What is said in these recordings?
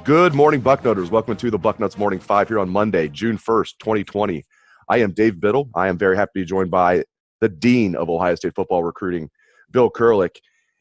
Good morning, Bucknutters. Welcome to the Bucknuts Morning 5 here on Monday, June 1st, 2020. I am Dave Biddle. I am very happy to be joined by the Dean of Ohio State football recruiting, Bill Kurelic.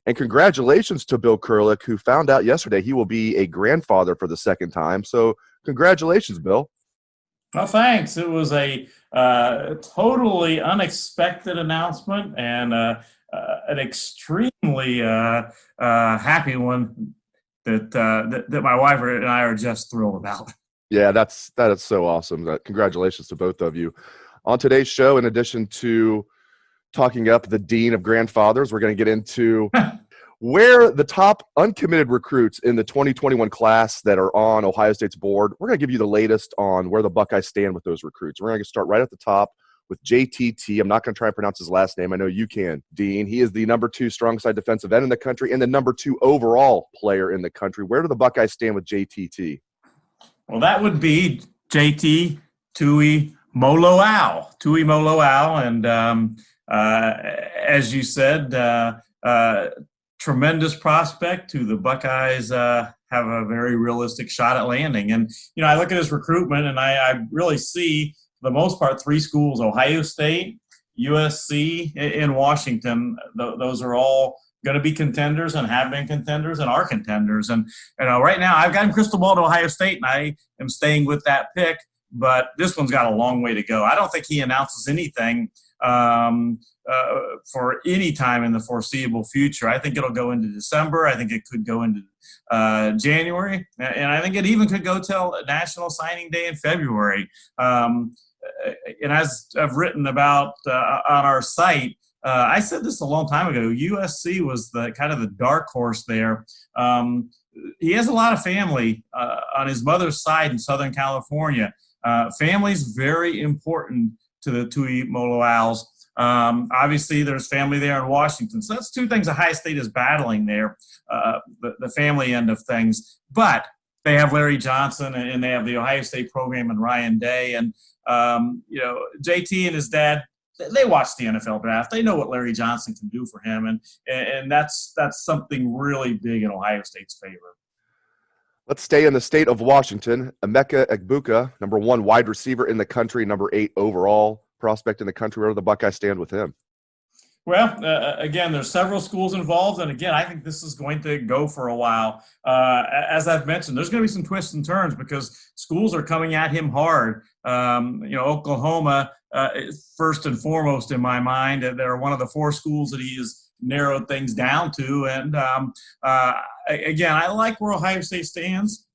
And congratulations to Bill Kurelic, who found out yesterday he will be a grandfather for the second time. So congratulations, Bill. Well, thanks. It was a totally unexpected announcement and an extremely happy one that my wife and I are just thrilled about. Yeah, that is so awesome. Congratulations to both of you. On today's show, in addition to talking up the Dean of Grandfathers, we're going to get into where the top uncommitted recruits in the 2021 class that are on Ohio State's board. We're going to give you the latest on where the Buckeyes stand with those recruits. We're going to start right at the top with JTT. I'm not going to try and pronounce his last name. I know you can, Dean. He is the number 2 strong side defensive end in the country and the number 2 overall player in the country. Where do the Buckeyes stand with JTT? Well, that would be JT Tuimoloau. And as you said, tremendous prospect who the Buckeyes have a very realistic shot at landing. And, I look at his recruitment and I really see, for the most part, 3 schools: Ohio State, USC, and Washington. Those are all going to be contenders and have been contenders and are contenders. And right now I've got him crystal ball to Ohio State, and I am staying with that pick. But this one's got a long way to go. I don't think he announces anything for any time in the foreseeable future. I think it'll go into December. I think it could go into January, and I think it even could go till National Signing Day in February. And as I've written about on our site, I said this a long time ago. USC was the kind of the dark horse there. He has a lot of family on his mother's side in Southern California. Family's very important to the Tuimoloaus. Obviously, there's family there in Washington. So that's 2 things Ohio State is battling there, the family end of things. But they have Larry Johnson, and they have the Ohio State program and Ryan Day. And, JT and his dad, they watch the NFL draft. They know what Larry Johnson can do for him. And that's something really big in Ohio State's favor. Let's stay in the state of Washington. Emeka Egbuka, number 1 wide receiver in the country, number 8 overall prospect in the country. Where do the Buckeyes stand with him? Well, again, there's several schools involved, and again, I think this is going to go for a while. As I've mentioned, there's going to be some twists and turns because schools are coming at him hard. Oklahoma, first and foremost in my mind, they're one of the 4 schools that he has narrowed things down to. And again, I like where Ohio State stands.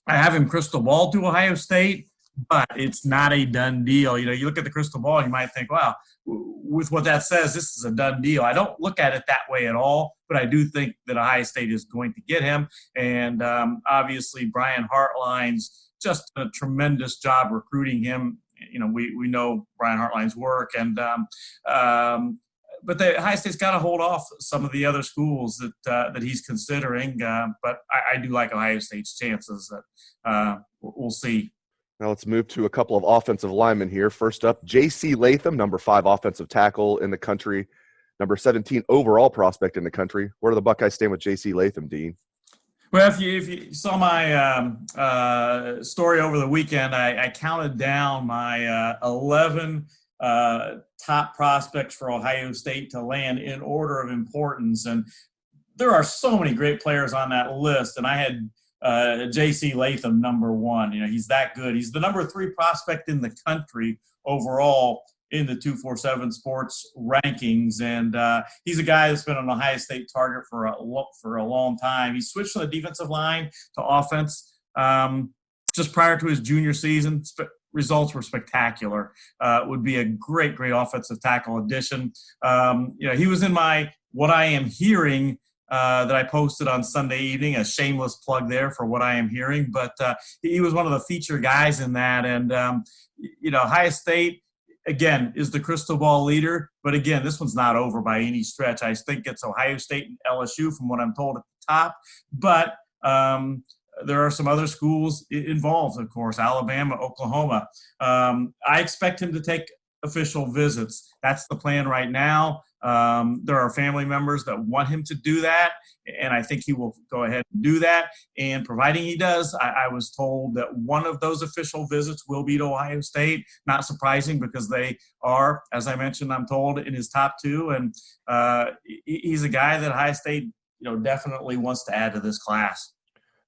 I have him crystal ball to Ohio State, but it's not a done deal. You look at the crystal ball, you might think, wow, with what that says, this is a done deal. I don't look at it that way at all, but I do think that Ohio State is going to get him. And obviously, Brian Hartline's just a tremendous job recruiting him. We know Brian Hartline's work, and but the Ohio State's got to hold off some of the other schools that he's considering. But I do like Ohio State's chances. We'll see. Now let's move to a couple of offensive linemen here. First up, J.C. Latham, number 5 offensive tackle in the country, number 17 overall prospect in the country. Where do the Buckeyes stand with J.C. Latham, Dean? Well, if you saw my story over the weekend, I counted down my 11 top prospects for Ohio State to land in order of importance. And there are so many great players on that list. And I had J.C. Latham number 1. He's that good. He's the number 3 prospect in the country overall in the 247 Sports rankings, and he's a guy that's been an Ohio State target for a long time. He switched from the defensive line to offense just prior to his junior season. Results were spectacular. Would be a great offensive tackle addition. He was in my What I Am Hearing that I posted on Sunday evening, a shameless plug there for What I Am Hearing. But he was one of the feature guys in that. And, Ohio State, again, is the crystal ball leader. But, again, this one's not over by any stretch. I think it's Ohio State and LSU from what I'm told at the top. But there are some other schools involved, of course, Alabama, Oklahoma. I expect him to take official visits. That's the plan right now. There are family members that want him to do that, and I think he will go ahead and do that. And providing he does, I was told that one of those official visits will be to Ohio State. Not surprising, because they are, as I mentioned, I'm told, in his top two. And he's a guy that Ohio State, definitely wants to add to this class.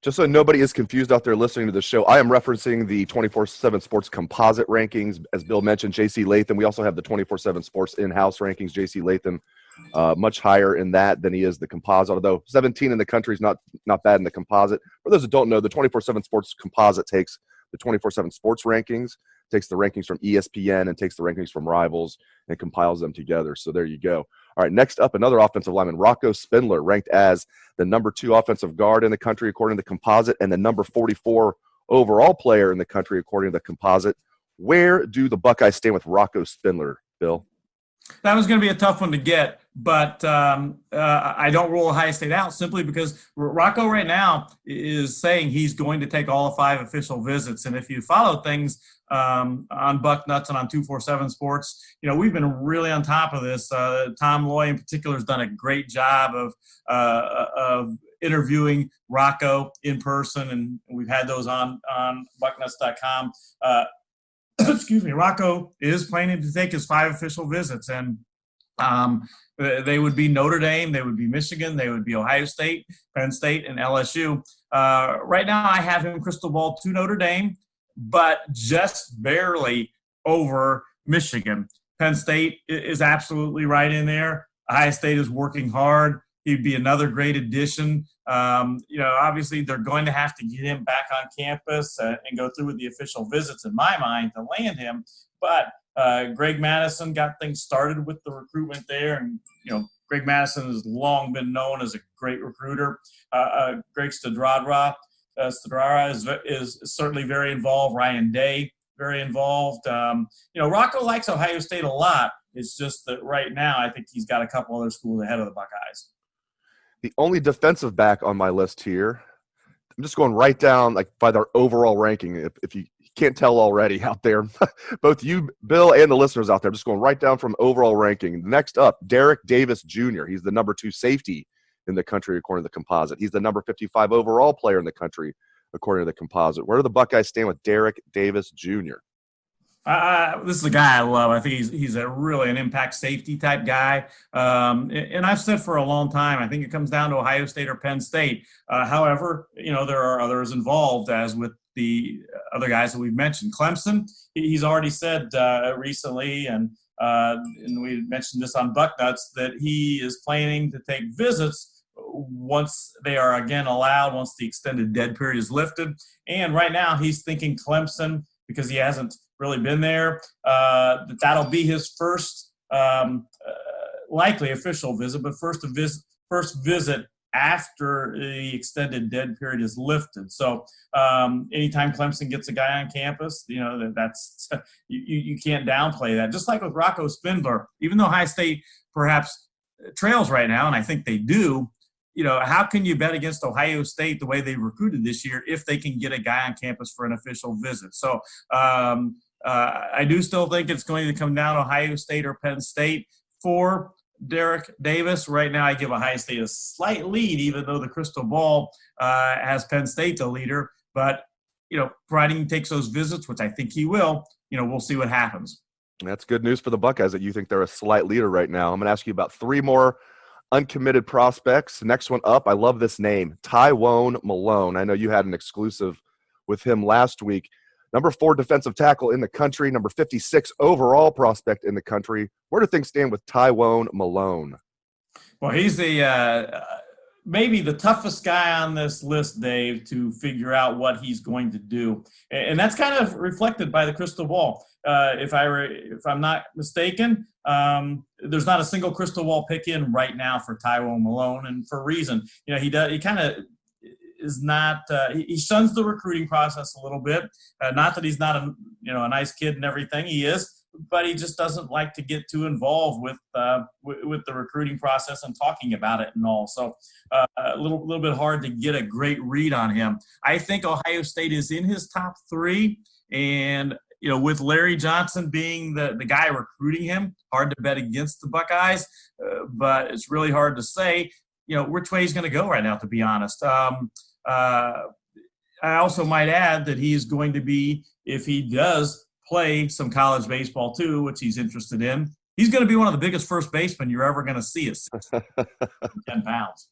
Just so nobody is confused out there listening to the show, I am referencing the 24/7 Sports composite rankings. As Bill mentioned, J.C. Latham. We also have the 24/7 Sports in-house rankings. J.C. Latham, much higher in that than he is the composite, although 17 in the country is not bad in the composite. For those that don't know, the 24/7 Sports composite takes the 24/7 Sports rankings, takes the rankings from ESPN, and takes the rankings from Rivals and compiles them together. So there you go. All right, next up, another offensive lineman, Rocco Spindler, ranked as the number 2 offensive guard in the country according to the composite, and the number 44 overall player in the country according to the composite. Where do the Buckeyes stand with Rocco Spindler, Bill? That was going to be a tough one to get, but I don't rule Ohio State out simply because Rocco right now is saying he's going to take all 5 official visits. And if you follow things on Bucknuts and on 247 Sports, we've been really on top of this. Tom Loy in particular has done a great job of interviewing Rocco in person, and we've had those on Bucknuts.com. Excuse me, Rocco is planning to take his 5 official visits, and they would be Notre Dame, they would be Michigan, they would be Ohio State, Penn State, and LSU. Right now I have him crystal ball to Notre Dame, but just barely over Michigan. Penn State is absolutely right in there. Ohio State is working hard. He'd be another great addition. Obviously they're going to have to get him back on campus and go through with the official visits, in my mind, to land him. But Greg Madison got things started with the recruitment there. And, Greg Madison has long been known as a great recruiter. Greg Stadrara is certainly very involved. Ryan Day, very involved. Rocco likes Ohio State a lot. It's just that right now I think he's got a couple other schools ahead of the Buckeyes. The only defensive back on my list here, I'm just going right down by their overall ranking. If you can't tell already out there, both you, Bill, and the listeners out there, I'm just going right down from overall ranking. Next up, Derrick Davis Jr. He's the number 2 safety in the country according to the composite. He's the number 55 overall player in the country according to the composite. Where do the Buckeyes stand with Derrick Davis Jr.? This is a guy I love. I think he's really an impact safety type guy. And I've said for a long time, I think it comes down to Ohio State or Penn State. However, there are others involved, as with the other guys that we've mentioned. Clemson, he's already said recently, and we mentioned this on Bucknuts, that he is planning to take visits once they are again allowed, once the extended dead period is lifted. And right now he's thinking Clemson, because he hasn't really been there, that'll be his first likely official visit, but first visit after the extended dead period is lifted. So anytime Clemson gets a guy on campus, that's you can't downplay that. Just like with Rocco Spindler, even though Ohio State perhaps trails right now, and I think they do, how can you bet against Ohio State the way they recruited this year if they can get a guy on campus for an official visit? So I do still think it's going to come down to Ohio State or Penn State for Derrick Davis. Right now I give Ohio State a slight lead, even though the crystal ball has Penn State the leader. But, providing he takes those visits, which I think he will, we'll see what happens. That's good news for the Buckeyes that you think they're a slight leader right now. I'm going to ask you about 3 more uncommitted prospects. Next one up, I love this name, Tywone Malone. I know you had an exclusive with him last week. Number 4 defensive tackle in the country, number 56 overall prospect in the country. Where do things stand with Tywone Malone? Well, he's maybe the toughest guy on this list, Dave, to figure out what he's going to do. And that's kind of reflected by the crystal ball. If I'm not mistaken, there's not a single crystal ball pick in right now for Tywone Malone, and for a reason. He kind of is not he shuns the recruiting process a little bit. Not that he's not a nice kid and everything, he is, but he just doesn't like to get too involved with the recruiting process and talking about it and all. So a little bit hard to get a great read on him. I think Ohio State is in his top 3, and with Larry Johnson being the guy recruiting him, hard to bet against the Buckeyes, but it's really hard to say, which way he's going to go right now, to be honest. I also might add that he's going to be, if he does play some college baseball too, which he's interested in, he's going to be one of the biggest first basemen you're ever going to see at 10 pounds.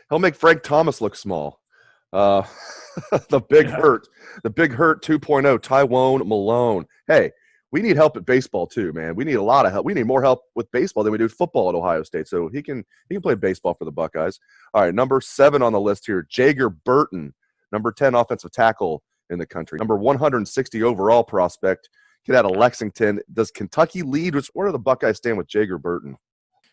He'll make Frank Thomas look small. The big hurt 2.0, Tywone Malone. Hey, we need help at baseball too, man. We need a lot of help. We need more help with baseball than we do football at Ohio State. So he can play baseball for the Buckeyes. All right, number 7 on the list here, Jagger Burton, number 10 offensive tackle in the country, number 160 overall prospect, kid out of Lexington. Does Kentucky lead? Where do the Buckeyes stand with Jagger Burton?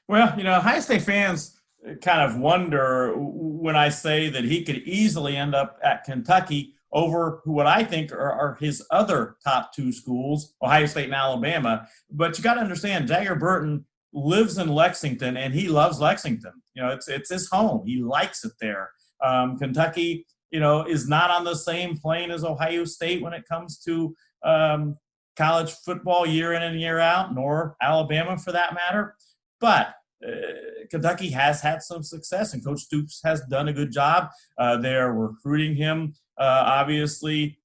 Well, Ohio State fans kind of wonder when I say that he could easily end up at Kentucky over what I think are his other top 2 schools, Ohio State and Alabama. But you got to understand, Jagger Burton lives in Lexington, and he loves Lexington. It's his home. He likes it there. Kentucky, is not on the same plane as Ohio State when it comes to college football year in and year out, nor Alabama for that matter. But Kentucky has had some success, and Coach Stoops has done a good job. They're recruiting him, obviously,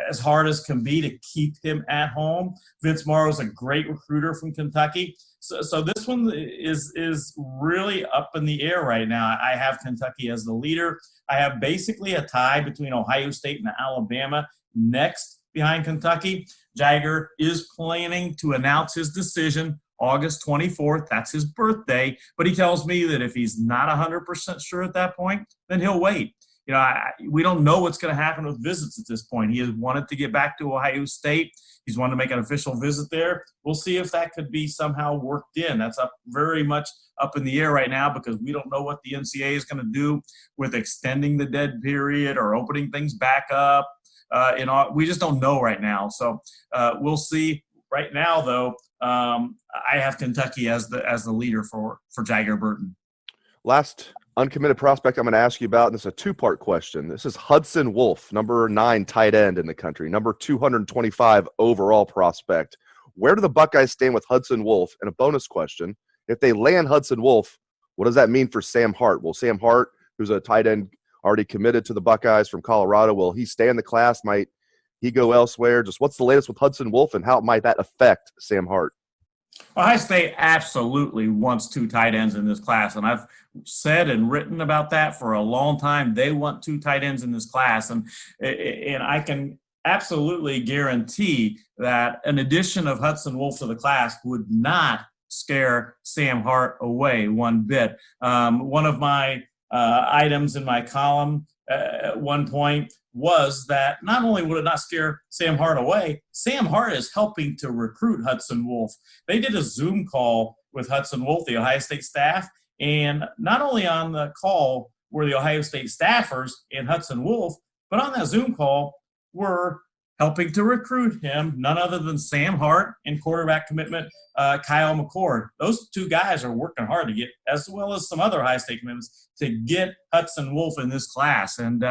as hard as can be to keep him at home. Vince Morrow's a great recruiter from Kentucky. So this one is really up in the air right now. I have Kentucky as the leader. I have basically a tie between Ohio State and Alabama next behind Kentucky. Jager is planning to announce his decision August 24th. That's his birthday. But he tells me that if he's not 100% sure at that point, then he'll wait. We don't know what's going to happen with visits at this point. He has wanted to get back to Ohio State. He's wanted to make an official visit there. We'll see if that could be somehow worked in. That's very much up in the air right now because we don't know what the NCAA is going to do with extending the dead period or opening things back up. We just don't know right now. So we'll see. Right now, though, I have Kentucky as the leader for Jagger Burton. Last uncommitted prospect I'm going to ask you about, and this is a 2-part question. This is Hudson Wolf, number 9 tight end in the country, number 225 overall prospect. Where do the Buckeyes stand with Hudson Wolf? And a bonus question, if they land Hudson Wolf, what does that mean for Sam Hart? Will Sam Hart, who's a tight end already committed to the Buckeyes from Colorado, will he stay in the class? Might he go elsewhere? Just what's the latest with Hudson Wolf, and how might that affect Sam Hart? Ohio State absolutely wants 2 tight ends in this class, and I've said and written about that for a long time. They want 2 tight ends in this class, and I can absolutely guarantee that an addition of Hudson Wolf to the class would not scare Sam Hart away one bit. One of my items in my column at one point was that not only would it not scare Sam Hart away, Sam Hart is helping to recruit Hudson Wolf. They did a Zoom call with Hudson Wolf, the Ohio State staff, and not only on the call were the Ohio State staffers and Hudson Wolf, but on that Zoom call were helping to recruit him, none other than Sam Hart and quarterback commitment Kyle McCord. Those 2 guys are working hard to get, as well as some other Ohio State commitments, to get Hudson Wolf in this class. And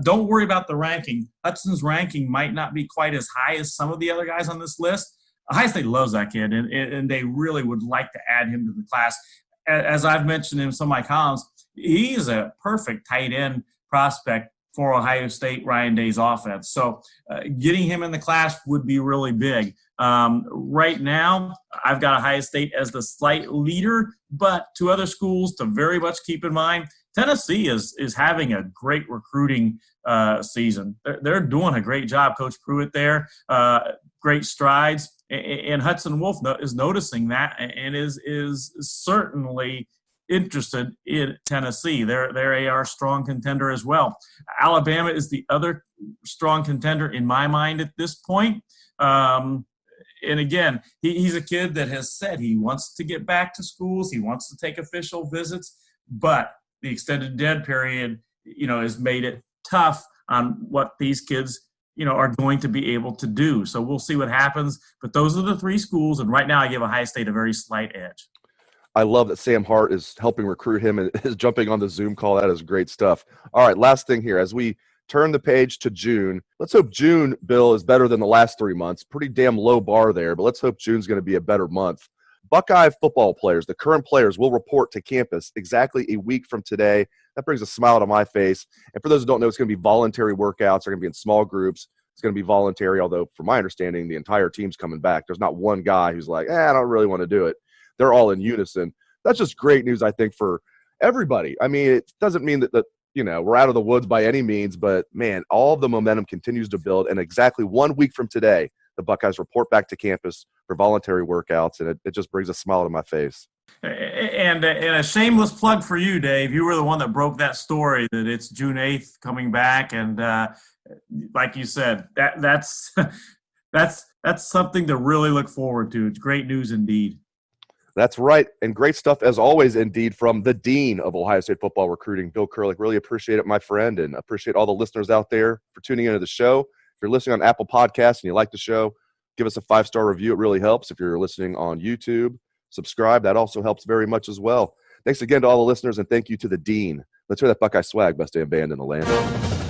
don't worry about the ranking. Hudson's ranking might not be quite as high as some of the other guys on this list. Ohio State loves that kid, and they really would like to add him to the class. As I've mentioned in some of my columns, he is a perfect tight end prospect for Ohio State Ryan Day's offense. So getting him in the class would be really big. Right now, I've got Ohio State as the slight leader, but 2 other schools to very much keep in mind. Tennessee is having a great recruiting season. They're doing a great job. Coach Pruitt there, great strides. And Hudson Wolf is noticing that and is certainly interested in Tennessee. They're a strong contender as well. Alabama is the other strong contender in my mind at this point. And again, he's a kid that has said he wants to get back to schools. He wants to take official visits, but the extended dead period, has made it tough on what these kids, are going to be able to do. So we'll see what happens. But those are the 3 schools. And right now I give Ohio State a very slight edge. I love that Sam Hart is helping recruit him and is jumping on the Zoom call. That is great stuff. All right, last thing here. As we turn the page to June. Let's hope June, Bill, is better than the last 3 months. Pretty damn low bar there, but let's hope June's going to be a better month. Buckeye football players, the current players, will report to campus exactly a week from today. That brings a smile to my face. And for those who don't know, it's going to be voluntary workouts. They're going to be in small groups. It's going to be voluntary, although from my understanding, the entire team's coming back. There's not one guy who's like, I don't really want to do it. They're all in unison. That's just great news, I think, for everybody. I mean, it doesn't mean that we're out of the woods by any means, but, man, all of the momentum continues to build. And exactly 1 week from today, the Buckeyes report back to campus for voluntary workouts, and it just brings a smile to my face. And a shameless plug for you, Dave. You were the one that broke that story that it's June 8th coming back, and like you said, that's something to really look forward to. It's great news indeed. That's right, and great stuff as always, indeed, from the Dean of Ohio State football recruiting, Bill Kurelic. Really appreciate it, my friend, and appreciate all the listeners out there for tuning into the show. If you're listening on Apple Podcasts and you like the show, give us a 5-star review. It really helps. If you're listening on YouTube, subscribe. That also helps very much as well. Thanks again to all the listeners, and thank you to the Dean. Let's hear that Buckeye swag, best damn band in the land.